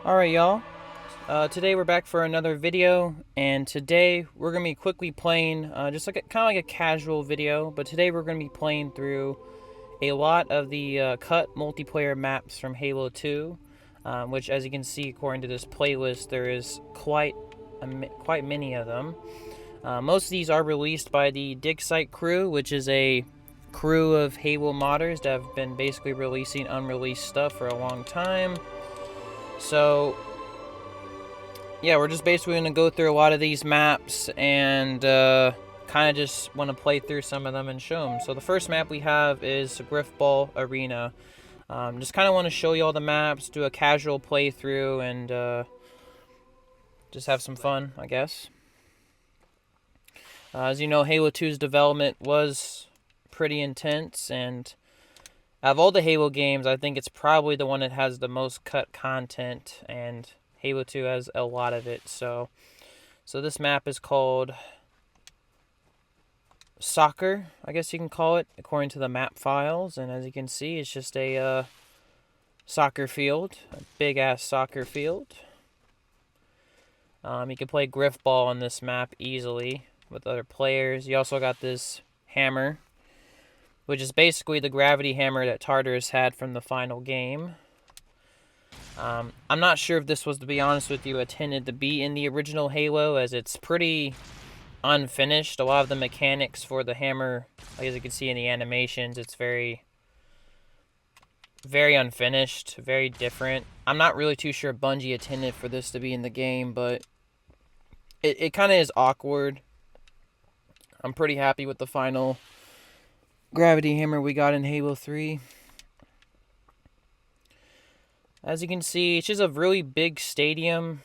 Alright, y'all. Today we're back for another video, and today we're going to be quickly playing, just like kind of like a casual video, but today we're going to be playing through a lot of the cut multiplayer maps from Halo 2, which, as you can see according to this playlist, there is quite many of them. Most of these are released by the Dig Site crew, which is a crew of Halo modders that have been basically releasing unreleased stuff for a long time. So yeah, we're just basically going to go through a lot of these maps and kind of just want to play through some of them and show them. So the first map we have is Grifball Arena. Just kind of want to show you all the maps, do a casual playthrough, and just have some fun, I guess. As you know, Halo 2's development was pretty intense, and out of all the Halo games, I think it's probably the one that has the most cut content, and Halo 2 has a lot of it. So this map is called Soccer, I guess you can call it, according to the map files. And as you can see, it's just a soccer field, a big-ass soccer field. You can play Grifball on this map easily with other players. You also got this hammer, which is basically the gravity hammer that Tartarus had from the final game. I'm not sure if this was, to be honest with you, intended to be in the original Halo, as it's pretty unfinished. A lot of the mechanics for the hammer, as you can see in the animations, it's very unfinished, very different. I'm not really too sure Bungie intended for this to be in the game, but it kind of is awkward. I'm pretty happy with the final gravity hammer we got in Halo 3. As you can see, it's just a really big stadium.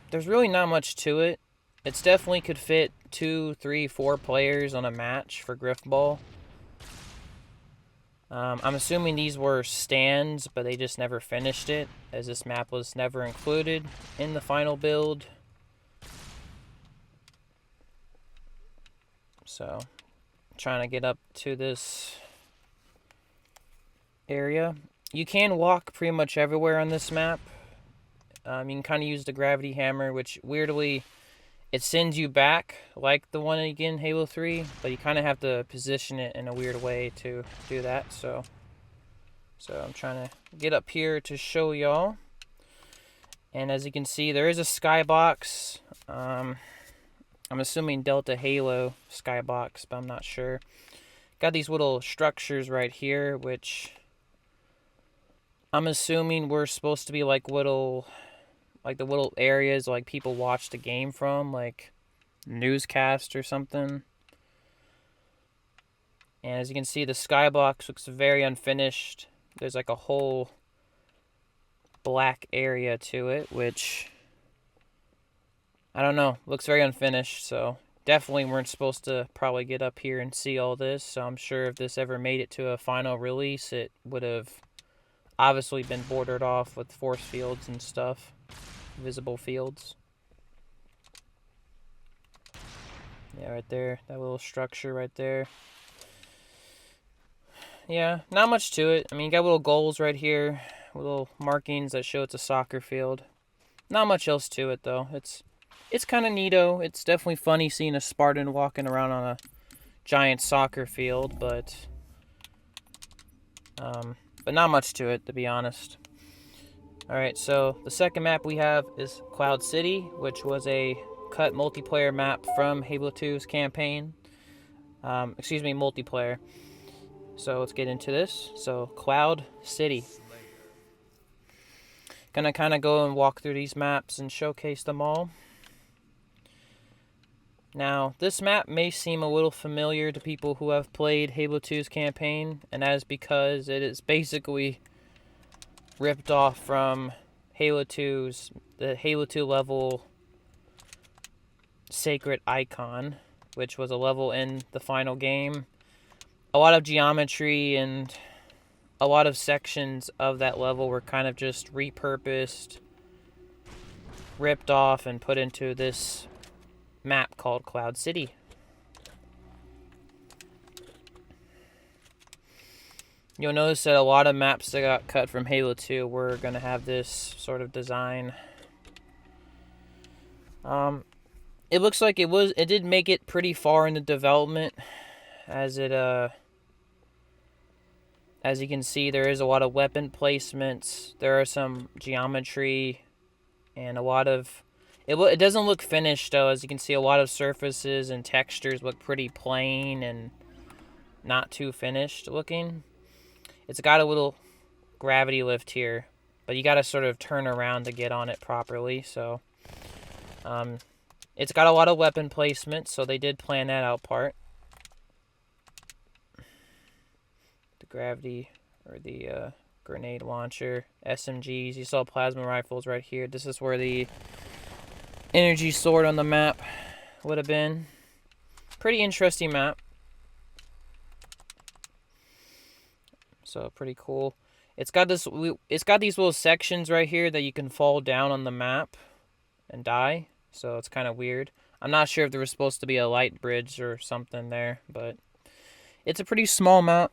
There's really not much to it. It's definitely could fit 2, 3, 4 players on a match for Grifball. I'm assuming these were stands, but they just never finished it, as this map was never included in the final build. So, trying to get up to this area. You can walk pretty much everywhere on this map. You can kind of use the gravity hammer, which weirdly, it sends you back like the one again in Halo 3, but you kind of have to position it in a weird way to do that. So I'm trying to get up here to show y'all. And as you can see, there is a skybox. I'm assuming Delta Halo skybox, but I'm not sure. Got these little structures right here, which I'm assuming we're supposed to be like the little areas like people watch the game from, like newscast or something. And as you can see, the skybox looks very unfinished. There's like a whole black area to it, which I don't know, looks very unfinished. So definitely weren't supposed to probably get up here and see all this. So I'm sure if this ever made it to a final release, it would have obviously been bordered off with force fields and stuff, visible fields. Yeah, right there, that little structure right there. Yeah, not much to it. I mean, you got little goals right here, little markings that show it's a soccer field. Not much else to it though. It's kind of neato. It's definitely funny seeing a Spartan walking around on a giant soccer field, but not much to it, to be honest. Alright, so the second map we have is Cloud City, which was a cut multiplayer map from Halo 2's campaign. Multiplayer. So let's get into this. So, Cloud City. Gonna kind of go and walk through these maps and showcase them all. Now, this map may seem a little familiar to people who have played Halo 2's campaign, and that is because it is basically ripped off from the Halo 2 level Sacred Icon, which was a level in the final game. A lot of geometry and a lot of sections of that level were kind of just repurposed, ripped off, and put into this map called Cloud City. You'll notice that a lot of maps that got cut from Halo 2 were going to have this sort of design. It looks like it did make it pretty far into development, as you can see, there is a lot of weapon placements. There are some geometry and a lot of it doesn't look finished though. As you can see, a lot of surfaces and textures look pretty plain and not too finished looking. It's got a little gravity lift here, but you got to sort of turn around to get on it properly. So it's got a lot of weapon placement, so they did plan that out part. The gravity or the grenade launcher, SMGs. You saw plasma rifles right here. This is where the energy sword on the map would have been. Pretty interesting map. So pretty cool. It's got these little sections right here that you can fall down on the map and die. So it's kind of weird. I'm not sure if there was supposed to be a light bridge or something there, but it's a pretty small map.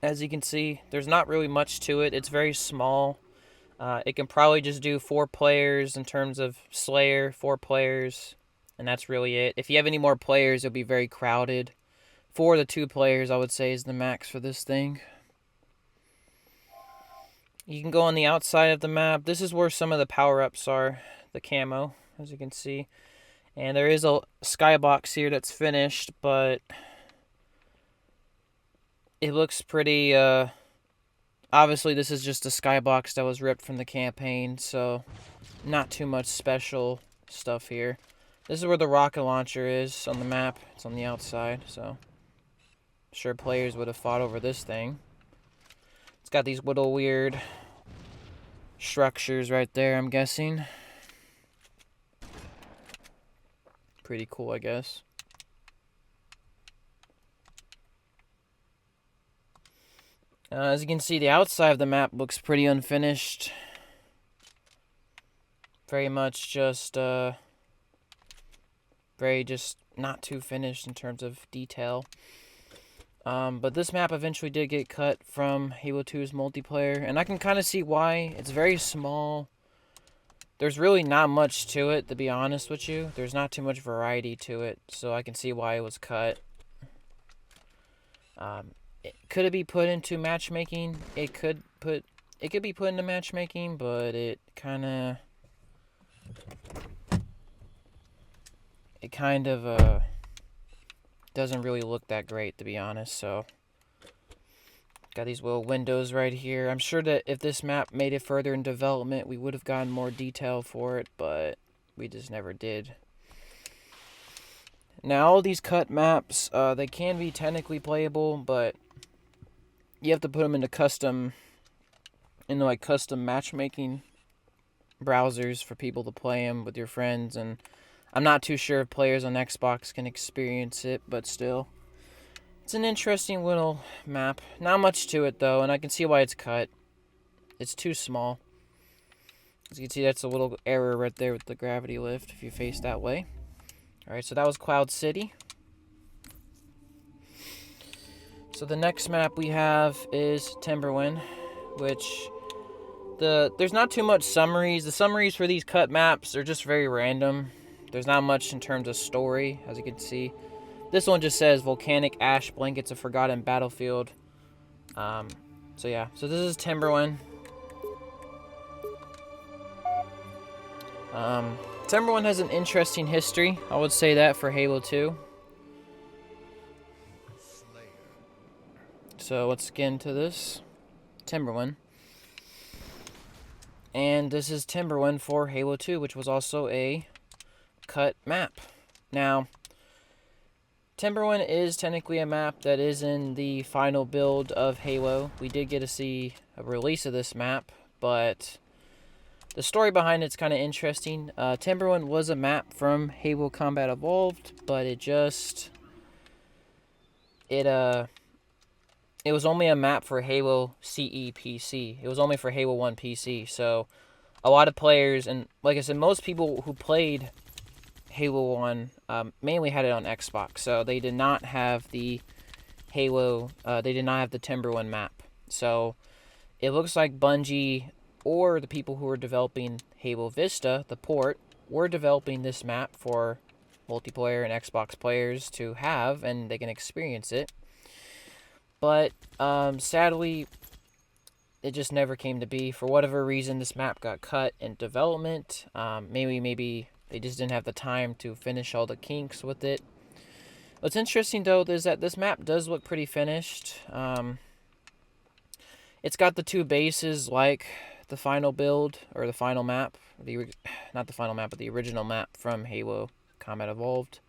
As you can see, there's not really much to it. It's very small. It can probably just do 4 players in terms of Slayer, 4 players, and that's really it. If you have any more players, it'll be very crowded. 4 to 2 players, I would say, is the max for this thing. You can go on the outside of the map. This is where some of the power-ups are, the camo, as you can see. And there is a skybox here that's finished, but it looks pretty, obviously this is just a skybox that was ripped from the campaign, so not too much special stuff here. This is where the rocket launcher is on the map. It's on the outside, so I'm sure players would have fought over this thing. It's got these little weird structures right there, I'm guessing. Pretty cool, I guess. As you can see, the outside of the map looks pretty unfinished. Very much just, just not too finished in terms of detail. But this map eventually did get cut from Halo 2's multiplayer, and I can kind of see why. It's very small. There's really not much to it, to be honest with you. There's not too much variety to it, so I can see why it was cut. Could it be put into matchmaking? It could be put into matchmaking, but it kind of doesn't really look that great, to be honest. So got these little windows right here. I'm sure that if this map made it further in development, we would have gotten more detail for it, but we just never did. Now, all these cut maps, they can be technically playable, but you have to put them into custom matchmaking browsers for people to play them with your friends, and I'm not too sure if players on Xbox can experience it, but still. It's an interesting little map. Not much to it, though, and I can see why it's cut. It's too small. As you can see, that's a little error right there with the gravity lift if you face that way. Alright, so that was Cloud City. So the next map we have is Timberland, which there's not too much summaries. The summaries for these cut maps are just very random. There's not much in terms of story, as you can see. This one just says volcanic ash blankets a forgotten battlefield. So yeah, so this is Timberland. Timberland has an interesting history, I would say that, for Halo 2. So let's get into this. Timberland. And this is Timberland for Halo 2, which was also a cut map. Now, Timberland is technically a map that is in the final build of Halo. We did get to see a release of this map, but the story behind it's kind of interesting. Timberland was a map from Halo Combat Evolved, but it was only a map for Halo CE PC. It was only for Halo 1 PC, so a lot of players, and like I said, most people who played Halo 1 mainly had it on Xbox, so they did not have the Halo, they did not have the Timberland map. So it looks like Bungie or the people who were developing Halo Vista, the port, were developing this map for multiplayer and Xbox players to have, and they can experience it. But sadly, it just never came to be. For whatever reason, this map got cut in development. Maybe they just didn't have the time to finish all the kinks with it. What's interesting, though, is that this map does look pretty finished. It's got the two bases like the final build, or the final map. Not the final map, but the original map from Halo Combat Evolved.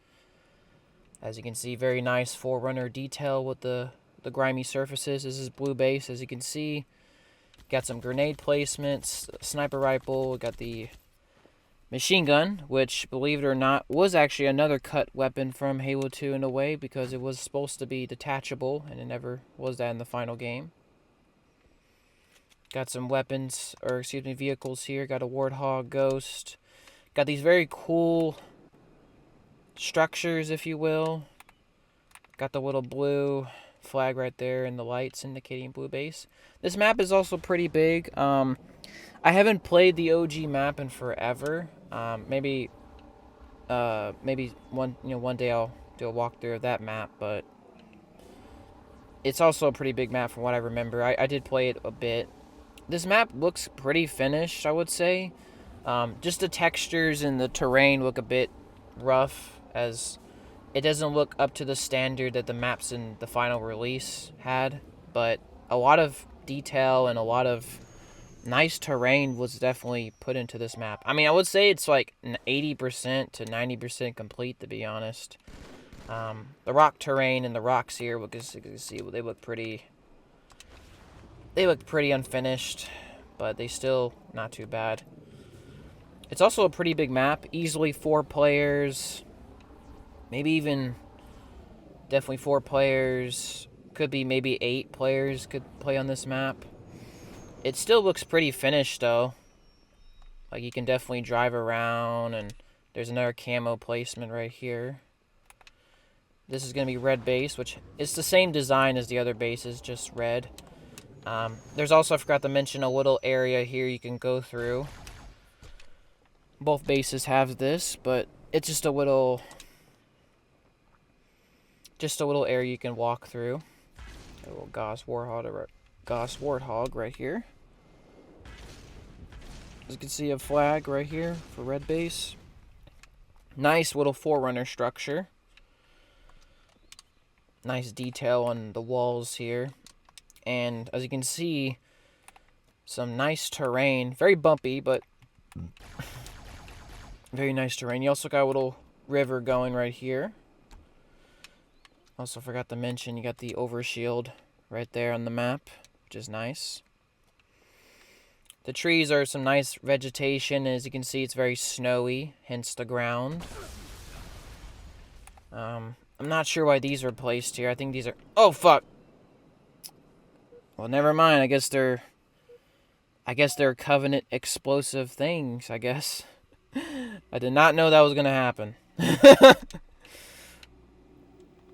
As you can see, very nice Forerunner detail with the grimy surfaces. This is blue base, as you can see. Got some grenade placements, sniper rifle, got the machine gun, which, believe it or not, was actually another cut weapon from Halo 2 in a way, because it was supposed to be detachable, and it never was that in the final game. Got some weapons, or excuse me, vehicles here. Got a Warthog, Ghost. Got these very cool structures, if you will. Got the little blue flag right there and the lights indicating blue base. This map is also pretty big. I haven't played the OG map in forever. Maybe one day I'll do a walkthrough of that map, but it's also a pretty big map from what I remember. I did play it a bit. This map looks pretty finished, I would say. Just the textures and the terrain look a bit rough, as it doesn't look up to the standard that the maps in the final release had. But a lot of detail and a lot of nice terrain was definitely put into this map. I mean, I would say it's like 80% to 90% complete, to be honest. The rock terrain and the rocks here, as you can see, they look pretty unfinished, but they still not too bad. It's also a pretty big map, easily 4 players, maybe even definitely 4 players, could be maybe 8 players could play on this map. It still looks pretty finished, though. Like, you can definitely drive around, and there's another camo placement right here. This is going to be red base, which is the same design as the other bases, just red. There's also, I forgot to mention, a little area here you can go through. Both bases have this, but it's just a little area you can walk through. A little Gauss Warthog right here. As you can see, a flag right here for red base. Nice little Forerunner structure. Nice detail on the walls here. And as you can see, some nice terrain. Very bumpy, but very nice terrain. You also got a little river going right here. Also forgot to mention, you got the overshield right there on the map, which is nice. The trees are some nice vegetation. As you can see, it's very snowy, hence the ground. I'm not sure why these are placed here. I think these are... Oh, fuck! Well, never mind. I guess they're Covenant explosive things, I guess. I did not know that was going to happen.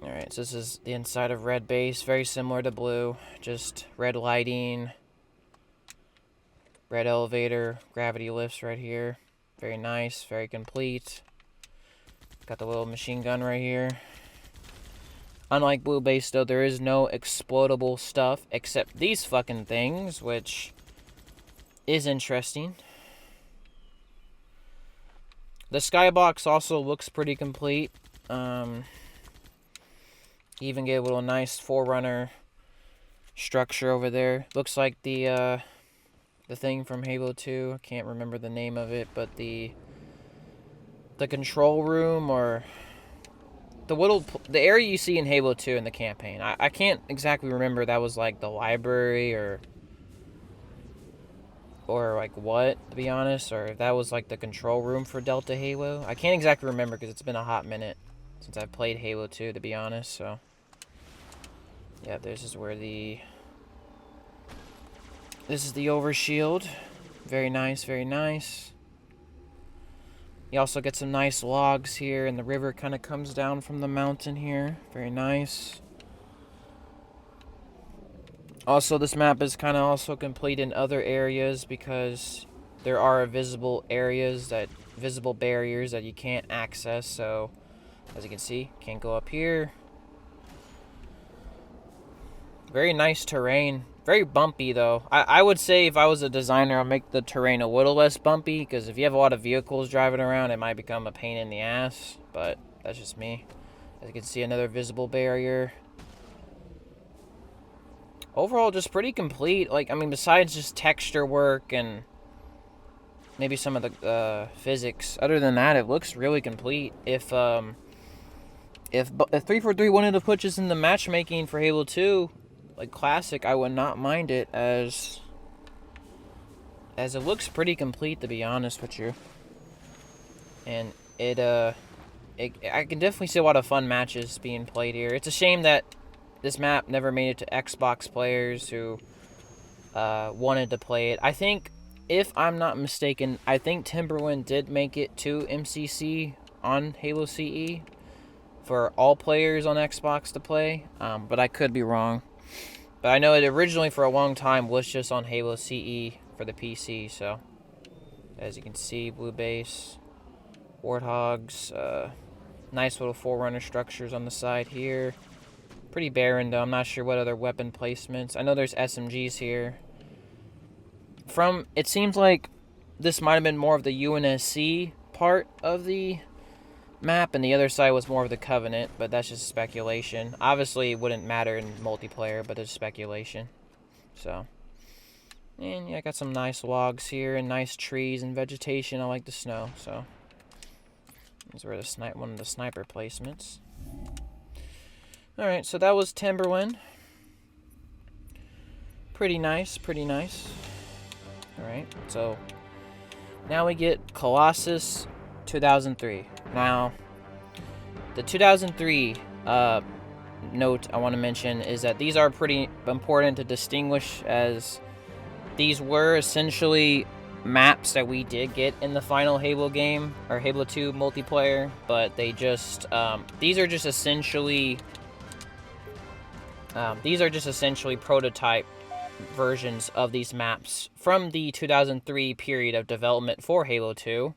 Alright, so this is the inside of red base. Very similar to blue. Just red lighting. Red elevator. Gravity lifts right here. Very nice. Very complete. Got the little machine gun right here. Unlike blue base, though, there is no explodable stuff except these fucking things, which is interesting. The skybox also looks pretty complete. You even get a little nice Forerunner structure over there. Looks like the thing from Halo 2. I can't remember the name of it, but the control room, or the area you see in Halo 2 in the campaign. I can't exactly remember if that was like the library or like what, to be honest, or if that was like the control room for Delta Halo. I can't exactly remember because it's been a hot minute since I've played Halo 2, to be honest, so. Yeah, this is where this is the overshield. Very nice, very nice. You also get some nice logs here, and the river kind of comes down from the mountain here. Very nice. Also, this map is kind of also complete in other areas because there are visible barriers that you can't access. So, as you can see, can't go up here. Very nice terrain. Very bumpy, though. I would say if I was a designer, I'll make the terrain a little less bumpy, because if you have a lot of vehicles driving around, it might become a pain in the ass. But that's just me. As you can see, another visible barrier. Overall, just pretty complete. Like, I mean, besides just texture work and maybe some of the physics. Other than that, it looks really complete. If 343 wanted to put this in the matchmaking for Halo 2, like Classic, I would not mind it, as it looks pretty complete, to be honest with you. And I can definitely see a lot of fun matches being played here. It's a shame that this map never made it to Xbox players who wanted to play it. I think, if I'm not mistaken, I think Timberland did make it to MCC on Halo CE for all players on Xbox to play, but I could be wrong. But I know it originally for a long time was just on Halo CE for the PC. So, as you can see, blue base, warthogs, nice little Forerunner structures on the side here. Pretty barren, though. I'm not sure what other weapon placements. I know there's SMGs here. It seems like this might have been more of the UNSC part of the map, and the other side was more of the Covenant, but that's just speculation. Obviously, it wouldn't matter in multiplayer, but it's speculation. So, and yeah, I got some nice logs here, and nice trees and vegetation. I like the snow, so these were one of the sniper placements. Alright, so that was Timberland. Pretty nice, pretty nice. Alright, so now we get Colossus 2003. Now, the 2003 note I want to mention is that these are pretty important to distinguish, as these were essentially maps that we did get in the final Halo game, or Halo 2 multiplayer, but they just, these are just essentially prototype versions of these maps from the 2003 period of development for Halo 2.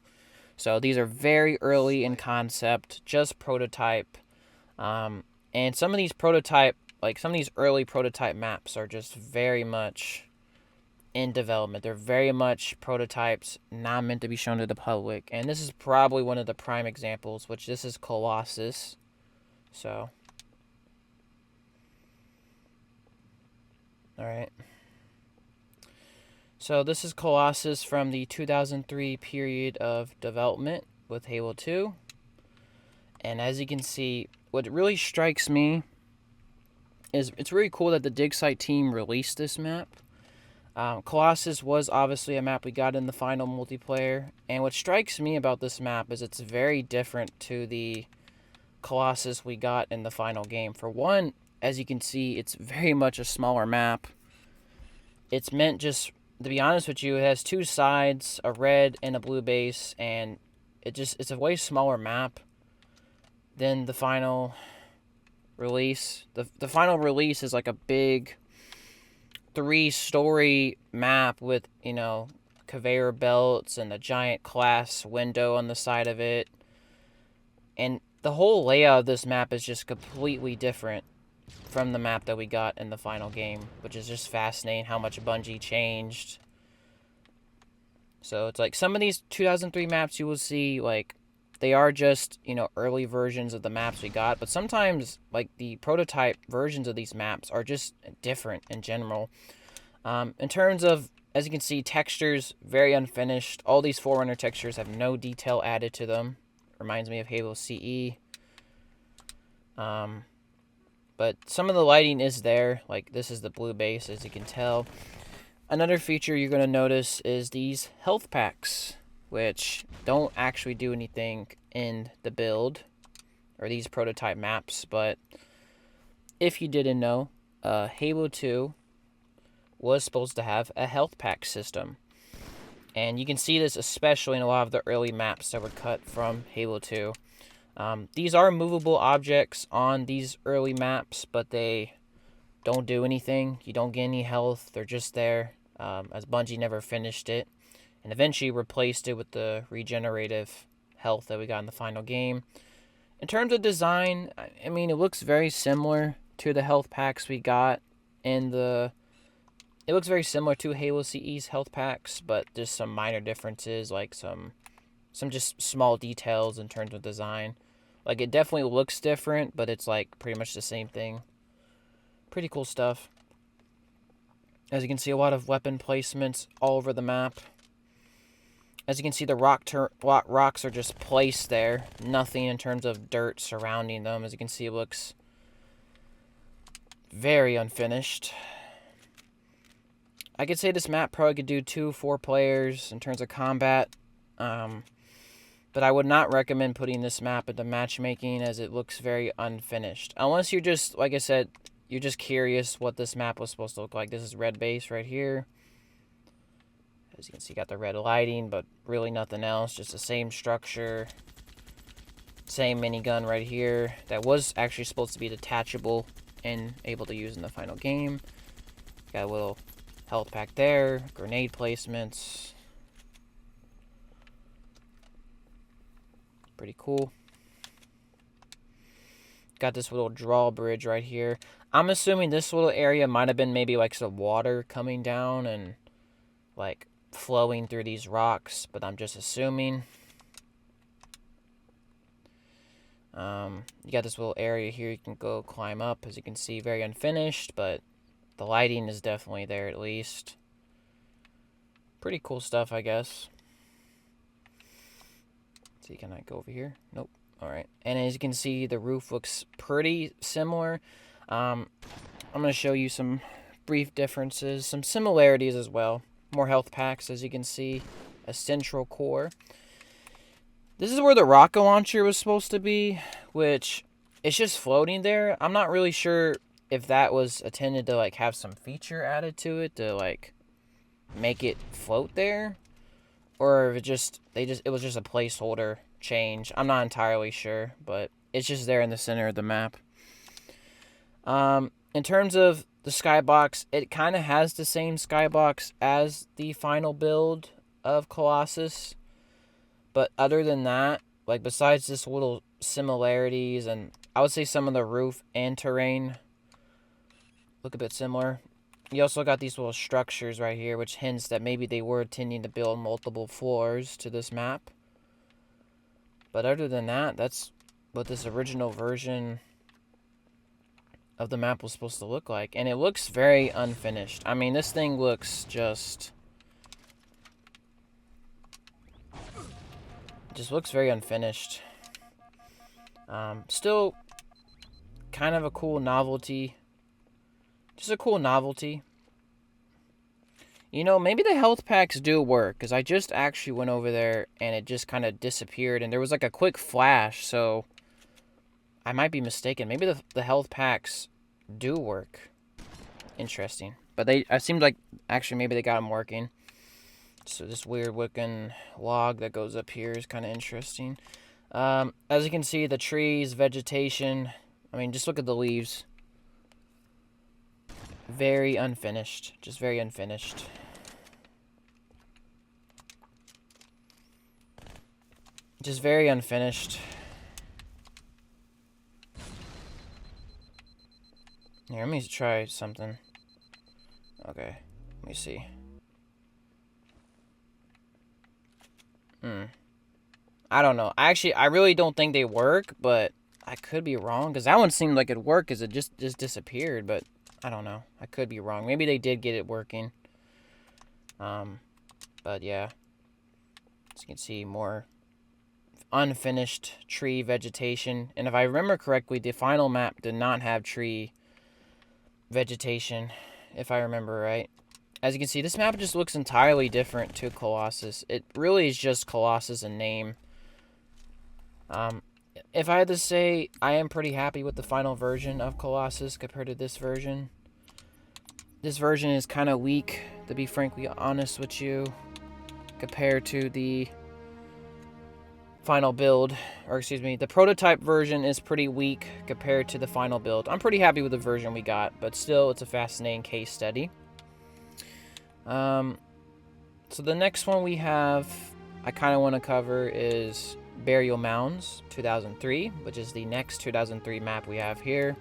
So these are very early in concept, just prototype. And some of these early prototype maps are just very much in development. They're very much prototypes, not meant to be shown to the public. And this is probably one of the prime examples, which this is Colossus. So, alright. So this is Colossus from the 2003 period of development with Halo 2. And as you can see, what really strikes me is it's really cool that the dig site team released this map. Colossus was obviously a map we got in the final multiplayer. And what strikes me about this map is it's very different to the Colossus we got in the final game. For one, as you can see, it's very much a smaller map. It's meant just... To be honest with you, it has two sides, a red and a blue base, and it's a way smaller map than the final release. The final release is like a big 3-story map with, you know, conveyor belts and a giant glass window on the side of it. And the whole layout of this map is just completely different from the map that we got in the final game, which is just fascinating how much Bungie changed. So it's like some of these 2003 maps you will see, like, they are just, you know, early versions of the maps we got, but sometimes, like, the prototype versions of these maps are just different in general. In terms of, as you can see, textures, very unfinished. All these Forerunner textures have no detail added to them. Reminds me of Halo CE. But some of the lighting is there. Like, this is the blue base, as you can tell. Another feature you're going to notice is these health packs, which don't actually do anything in the build, or these prototype maps. But if you didn't know, Halo 2 was supposed to have a health pack system. And you can see this especially in a lot of the early maps that were cut from Halo 2. These are movable objects on these early maps, but they don't do anything. You don't get any health. They're just there, as Bungie never finished it. And eventually replaced it with the regenerative health that we got in the final game. In terms of design, I mean, it looks very similar to the health packs we got in the... It looks very similar to Halo CE's health packs, but just some minor differences, like some just small details in terms of design. Like, it definitely looks different, but it's, like, pretty much the same thing. Pretty cool stuff. As you can see, a lot of weapon placements all over the map. As you can see, the rocks are just placed there. Nothing in terms of dirt surrounding them. As you can see, it looks very unfinished. I could say this map probably could do 2-4 players in terms of combat. But I would not recommend putting this map into matchmaking, as it looks very unfinished. Unless you're just, like I said, you're just curious what this map was supposed to look like. This is red base right here. As you can see, got the red lighting, but really nothing else. Just the same structure. Same minigun right here. That was actually supposed to be detachable and able to use in the final game. Got a little health pack there. Grenade placements. Pretty cool. Got this little drawbridge right here. I'm assuming this little area might have been maybe like some water coming down and like flowing through these rocks, but I'm just assuming. You got this little area here you can go climb up. As you can see, very unfinished, but the lighting is definitely there at least. Pretty cool stuff, I guess. Let's see, can I go over here? Nope. Alright. And as you can see, the roof looks pretty similar. I'm going to show you some brief differences, some similarities as well. More health packs, as you can see. A central core. This is where the rocket launcher was supposed to be, which it's just floating there. I'm not really sure if that was intended to like have some feature added to it to like make it float there, or if it was just a placeholder change. I'm not entirely sure, but it's just there in the center of the map. In terms of the skybox, it kind of has the same skybox as the final build of Colossus. But other than that, like besides this little similarities, and I would say some of the roof and terrain look a bit similar. You also got these little structures right here, which hints that maybe they were intending to build multiple floors to this map. But other than that, that's what this original version of the map was supposed to look like. And it looks very unfinished. I mean, this thing looks just looks very unfinished. Still kind of a cool novelty. Just a cool novelty. You know, maybe the health packs do work, because I just actually went over there and it just kind of disappeared, and there was like a quick flash, so I might be mistaken. Maybe the health packs do work. Interesting. But it seemed like actually maybe they got them working. So this weird looking log that goes up here is kind of interesting. As you can see, the trees, vegetation, I mean, just look at the leaves. Very unfinished. Just very unfinished. Just very unfinished. Here, let me try something. Okay, let me see. I don't know. I really don't think they work, but I could be wrong, because that one seemed like it worked, because it just disappeared, but I don't know. I could be wrong. Maybe they did get it working. But yeah. As you can see, more unfinished tree vegetation. And if I remember correctly, the final map did not have tree vegetation, if I remember right. As you can see, this map just looks entirely different to Colossus. It really is just Colossus in name. If I had to say, I am pretty happy with the final version of Colossus compared to this version. This version is kind of weak, to be frankly honest with you, compared to the final build, or excuse me, the prototype version is pretty weak compared to the final build. I'm pretty happy with the version we got, but still, it's a fascinating case study. So the next one we have, I kind of want to cover is Burial Mounds 2003, which is the next 2003 map we have here.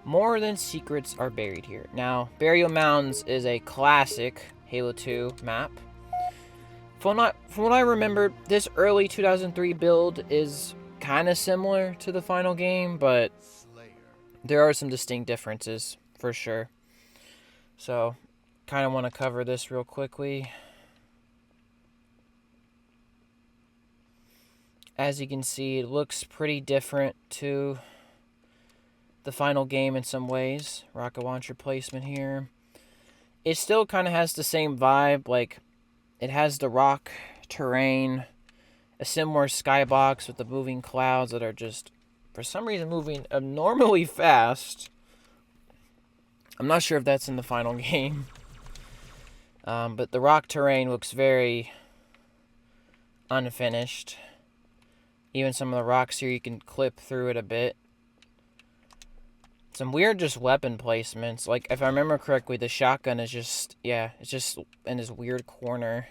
More than secrets are buried here. Now, Burial Mounds is a classic Halo 2 map. From what I remember, this early 2003 build is kind of similar to the final game, but there are some distinct differences for sure. So, kind of want to cover this real quickly. As you can see, it looks pretty different to the final game in some ways. Rocket launcher placement here. It still kind of has the same vibe, like it has the rock terrain, a similar skybox with the moving clouds that are just, for some reason, moving abnormally fast. I'm not sure if that's in the final game. But the rock terrain looks very unfinished. Even some of the rocks here, you can clip through it a bit. Some weird just weapon placements. Like, if I remember correctly, the shotgun is just, yeah, it's just in this weird corner.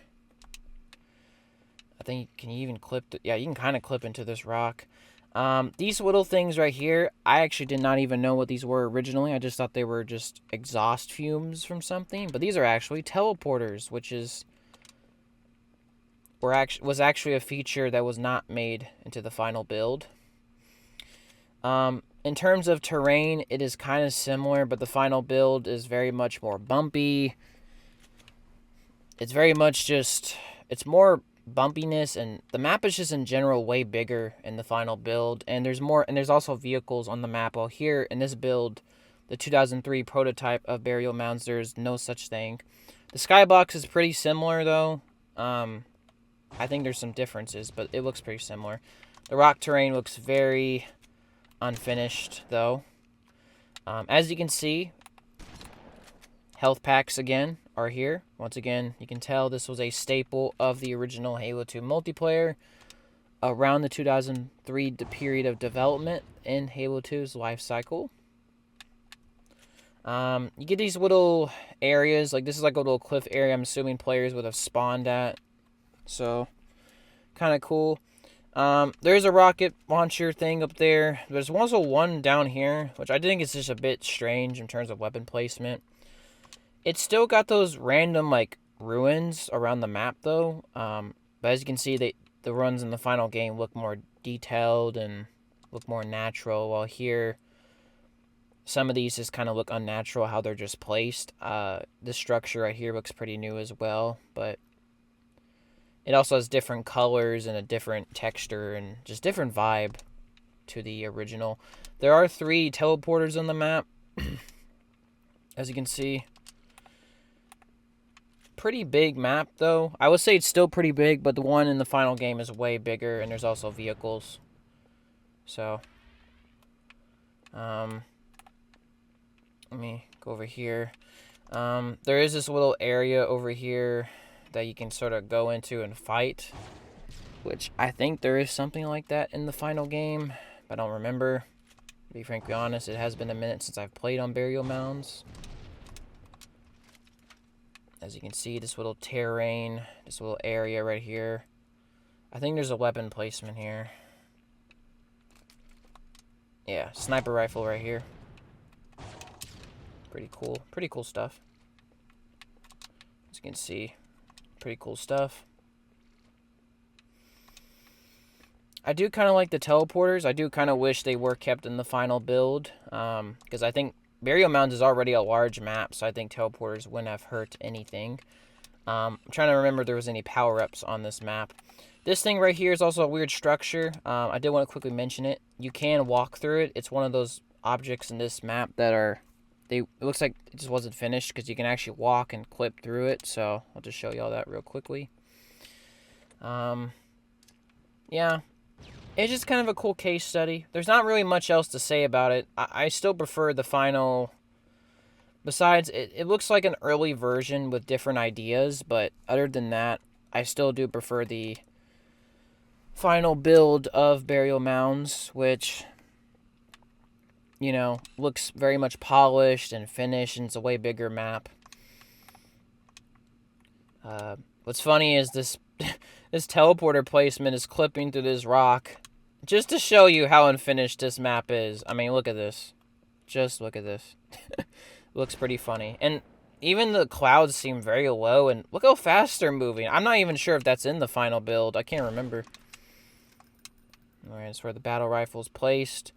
I think, can you even clip, yeah, you can kind of clip into this rock. These little things right here, I actually did not even know what these were originally. I just thought they were just exhaust fumes from something. But these are actually teleporters, which is, was actually a feature that was not made into the final build. In terms of terrain, it is kind of similar, but the final build is very much more bumpy. It's very much just, it's more bumpiness, and the map is just in general way bigger in the final build, and there's also vehicles on the map. While here in this build, the 2003 prototype of Burial Mounds, there's no such thing. The skybox is pretty similar though. I think there's some differences, but it looks pretty similar. The rock terrain looks very unfinished though. As you can see, health packs again are here. Once again, you can tell this was a staple of the original Halo 2 multiplayer around the 2003 period of development in Halo 2's life cycle. You get these little areas, like this is like a little cliff area I'm assuming players would have spawned at. So, kind of cool. There's a rocket launcher thing up there. There's also one down here, which I think is just a bit strange in terms of weapon placement. It's still got those random, like, ruins around the map, though. But as you can see, the runs in the final game look more detailed and look more natural, while here, some of these just kind of look unnatural, how they're just placed. This structure right here looks pretty new as well, but it also has different colors and a different texture and just different vibe to the original. There are 3 teleporters on the map, as you can see. Pretty big map, though. I would say it's still pretty big, but the one in the final game is way bigger, and there's also vehicles. So, let me go over here. There is this little area over here that you can sort of go into and fight, which I think there is something like that in the final game, but I don't remember. To be frankly honest, it has been a minute since I've played on Burial Mounds. As you can see, this little terrain, this little area right here. I think there's a weapon placement here. Yeah, sniper rifle right here. Pretty cool stuff. As you can see, pretty cool stuff. I do kind of like the teleporters. I do kind of wish they were kept in the final build, because I think Burial Mounds is already a large map, so I think teleporters wouldn't have hurt anything. I'm trying to remember if there was any power-ups on this map. This thing right here is also a weird structure. I did want to quickly mention it. You can walk through it. It's one of those objects in this map that are, it looks like it just wasn't finished, because you can actually walk and clip through it. So I'll just show you all that real quickly. Yeah. It's just kind of a cool case study. There's not really much else to say about it. I still prefer the final. Besides, it looks like an early version with different ideas, but other than that, I still do prefer the final build of Burial Mounds, which, you know, looks very much polished and finished, and it's a way bigger map. What's funny is this this teleporter placement is clipping through this rock just to show you how unfinished this map is. I mean, look at this. Just look at this. Looks pretty funny. And even the clouds seem very low, and look how fast they're moving. I'm not even sure if that's in the final build. I can't remember. Alright, that's where the battle rifle is placed.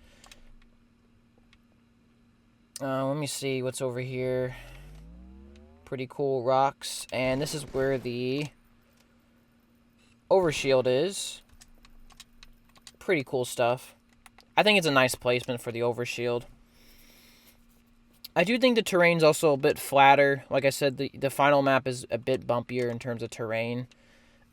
Let me see what's over here. Pretty cool rocks. And this is where the overshield is. Pretty cool stuff. I think it's a nice placement for the overshield. I do think the terrain's also a bit flatter. Like I said, the final map is a bit bumpier in terms of terrain.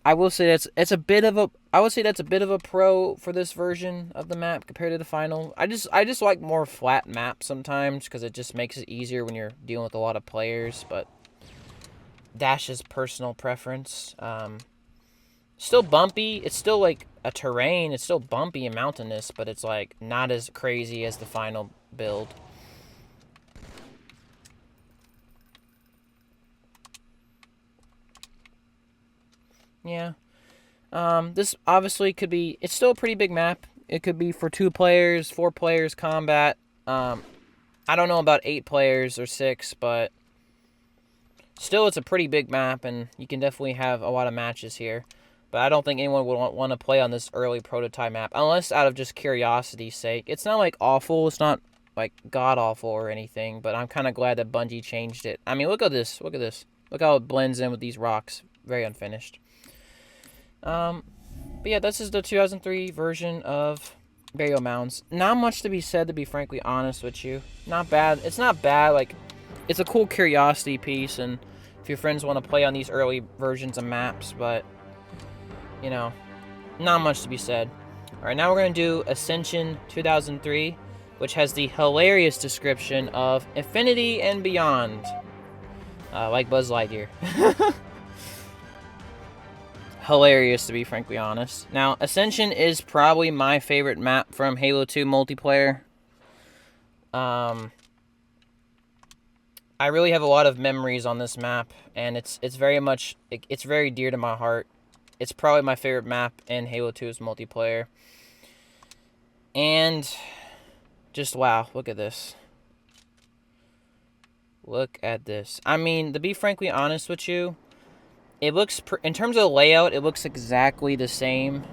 I will say that's a bit of a pro for this version of the map compared to the final. I just like more flat maps sometimes because it just makes it easier when you're dealing with a lot of players, but that's just personal preference. Still bumpy. It's still like a terrain. It's still bumpy and mountainous, but it's like not as crazy as the final build. Yeah. This obviously could be... It's still a pretty big map. It could be for 2 players, 4 players combat. I don't know about 8 players or 6, but still it's a pretty big map, and you can definitely have a lot of matches here. But I don't think anyone would want to play on this early prototype map, unless out of just curiosity's sake. It's not, like, awful. It's not, like, god-awful or anything, but I'm kind of glad that Bungie changed it. I mean, look at this. Look at this. Look how it blends in with these rocks. Very unfinished. But yeah, this is the 2003 version of Burial Mounds. Not much to be said, to be frankly honest with you. Not bad. It's not bad. Like, it's a cool curiosity piece, and if your friends want to play on these early versions of maps, but, you know, not much to be said. Alright, now we're going to do Ascension 2003, which has the hilarious description of Infinity and Beyond. Like Buzz Lightyear. Hilarious, to be frankly honest. Now, Ascension is probably my favorite map from Halo 2 multiplayer. I really have a lot of memories on this map, and it's very dear to my heart. It's probably my favorite map in Halo 2's multiplayer. And just wow, look at this. Look at this. I mean, to be frankly honest with you, it looks, in terms of layout, it looks exactly the same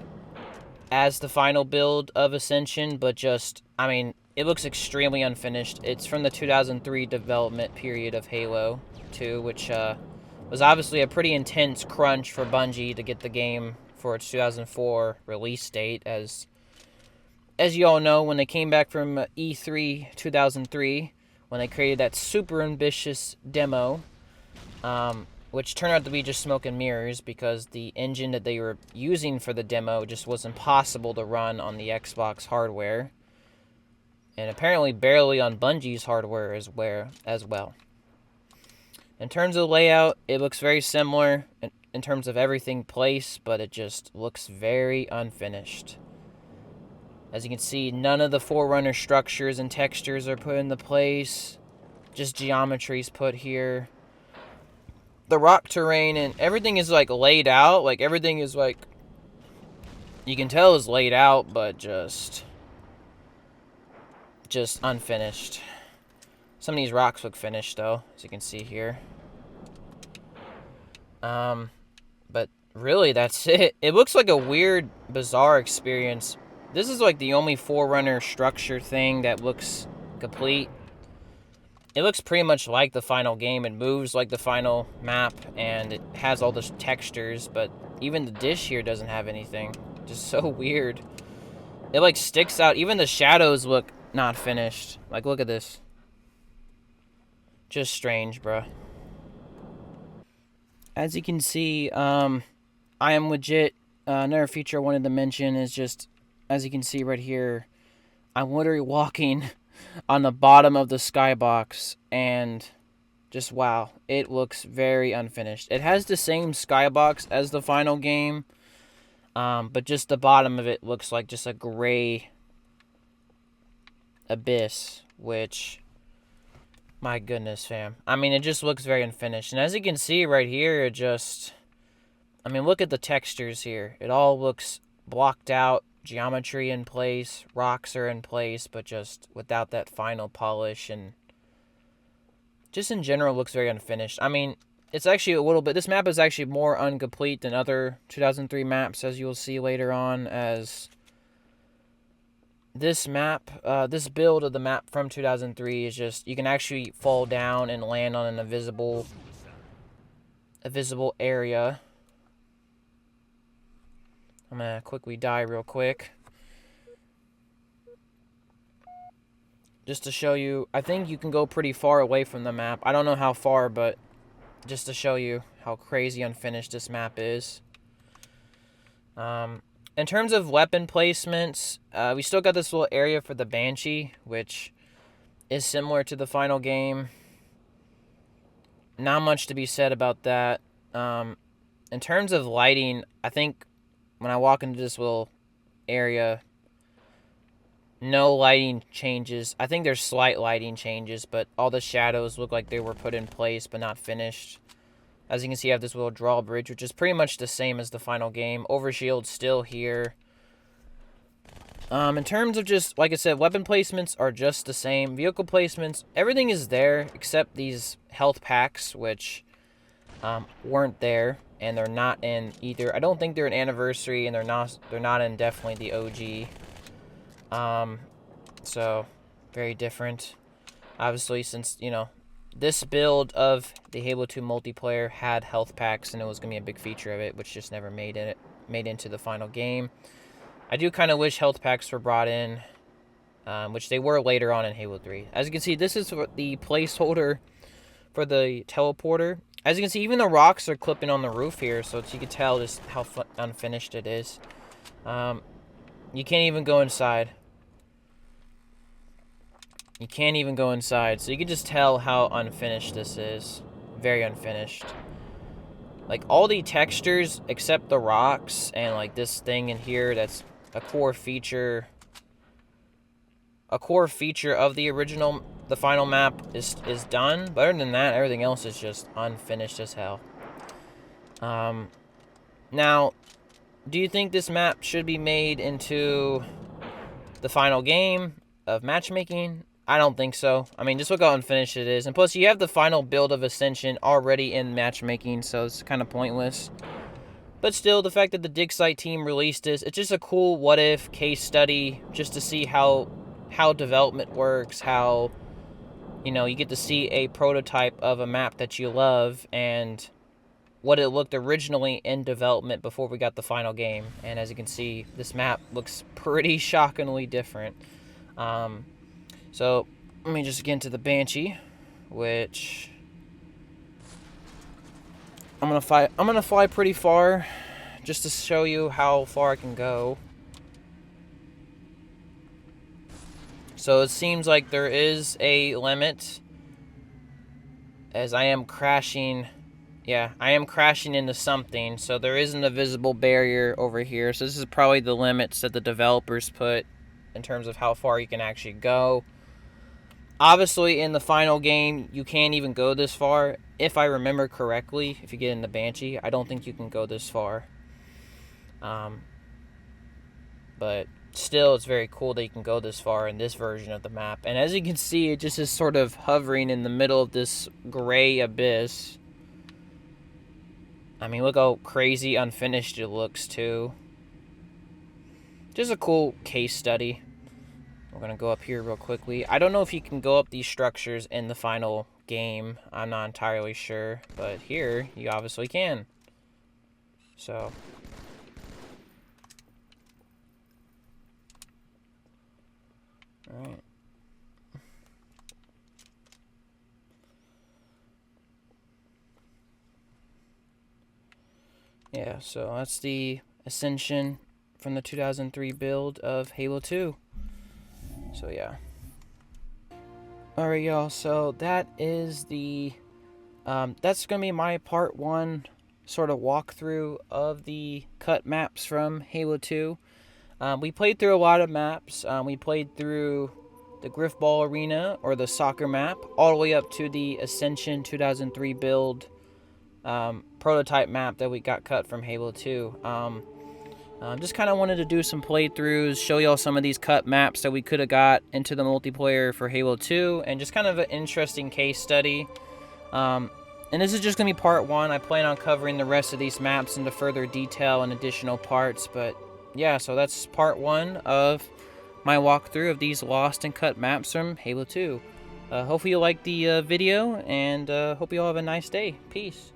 as the final build of Ascension, but just, I mean, it looks extremely unfinished. It's from the 2003 development period of Halo 2, which was obviously a pretty intense crunch for Bungie to get the game for its 2004 release date. As you all know, when they came back from E3 2003, when they created that super ambitious demo, which turned out to be just smoke and mirrors because the engine that they were using for the demo just was impossible to run on the Xbox hardware. And apparently barely on Bungie's hardware as well. In terms of layout, it looks very similar in terms of everything placed, but it just looks very unfinished. As you can see, none of the Forerunner structures and textures are put into place. Just geometry's put here. The rock terrain and everything is like laid out. Like everything is like, you can tell is laid out, but just unfinished. Some of these rocks look finished though, as you can see here. But really that's it. It looks like a weird, bizarre experience. This is like the only Forerunner structure thing that looks complete. It looks pretty much like the final game. It moves like the final map, and it has all the textures, but even the dish here doesn't have anything. Just so weird. It like sticks out. Even the shadows look not finished. Like, look at this. Just strange, bruh. As you can see, I am legit. Another feature I wanted to mention is just, as you can see right here, I'm literally walking on the bottom of the skybox, and just wow, it looks very unfinished. It has the same skybox as the final game. But just the bottom of it looks like just a gray abyss, which, my goodness, fam. I mean, it just looks very unfinished. And as you can see right here, it just, I mean, look at the textures here. It all looks blocked out, geometry in place, rocks are in place, but just without that final polish, and just in general looks very unfinished. I mean, it's actually a little bit, this map is actually more incomplete than other 2003 maps, as you'll see later on, as this map, this build of the map from 2003 is just, you can actually fall down and land on an invisible area. I'm gonna quickly die real quick. Just to show you, I think you can go pretty far away from the map. I don't know how far, but just to show you how crazy unfinished this map is. In terms of weapon placements, we still got this little area for the Banshee, which is similar to the final game. Not much to be said about that. In terms of lighting, I think when I walk into this little area, no lighting changes. I think there's slight lighting changes, but all the shadows look like they were put in place but not finished. As you can see, I have this little drawbridge, which is pretty much the same as the final game. Overshield's still here. In terms of just, like I said, weapon placements are just the same. Vehicle placements, everything is there except these health packs, which weren't there, and they're not in either. I don't think they're an anniversary, and they're not in definitely the OG. So very different. Obviously, since, you know, this build of the Halo 2 multiplayer had health packs, and it was going to be a big feature of it, which just never made into the final game. I do kind of wish health packs were brought in, which they were later on in Halo 3. As you can see, this is the placeholder for the teleporter. As you can see, even the rocks are clipping on the roof here, so you can tell just how unfinished it is. You can't even go inside. You can't even go inside, so you can just tell how unfinished this is. Very unfinished. Like, all the textures except the rocks and, like, this thing in here that's a core feature of the original, the final map is done. But other than that, everything else is just unfinished as hell. Now, do you think this map should be made into the final game of matchmaking? I don't think so. I mean, just look how unfinished it is. And plus, you have the final build of Ascension already in matchmaking, so it's kind of pointless. But still, the fact that the Dig Site team released this, it's just a cool what-if case study, just to see how development works, how, you know, you get to see a prototype of a map that you love, and what it looked originally in development before we got the final game. And as you can see, this map looks pretty shockingly different. So let me just get into the Banshee, which I'm gonna fly pretty far, just to show you how far I can go. So it seems like there is a limit, as I am crashing. Yeah, I am crashing into something, so there isn't a visible barrier over here. So this is probably the limits that the developers put in terms of how far you can actually go. Obviously, in the final game, you can't even go this far. If I remember correctly, if you get in the Banshee, I don't think you can go this far. But still, it's very cool that you can go this far in this version of the map. And as you can see, it just is sort of hovering in the middle of this gray abyss. I mean, look how crazy unfinished it looks, too. Just a cool case study. We're going to go up here real quickly. I don't know if you can go up these structures in the final game. I'm not entirely sure. But here, you obviously can. So. Alright. Yeah, so that's the Ascension from the 2003 build of Halo 2. So yeah. Alright, y'all, so that is the that's gonna be my part 1 sort of walkthrough of the cut maps from Halo 2. We played through a lot of maps. We played through the Grifball Arena, or the soccer map, all the way up to the Ascension 2003 build prototype map that we got cut from Halo 2. Just kind of wanted to do some playthroughs, show y'all some of these cut maps that we could have got into the multiplayer for Halo 2, and just kind of an interesting case study. And this is just going to be part 1. I plan on covering the rest of these maps into further detail and additional parts, but yeah, so that's part 1 of my walkthrough of these lost and cut maps from Halo 2. Hopefully you liked the video, and hope you all have a nice day. Peace.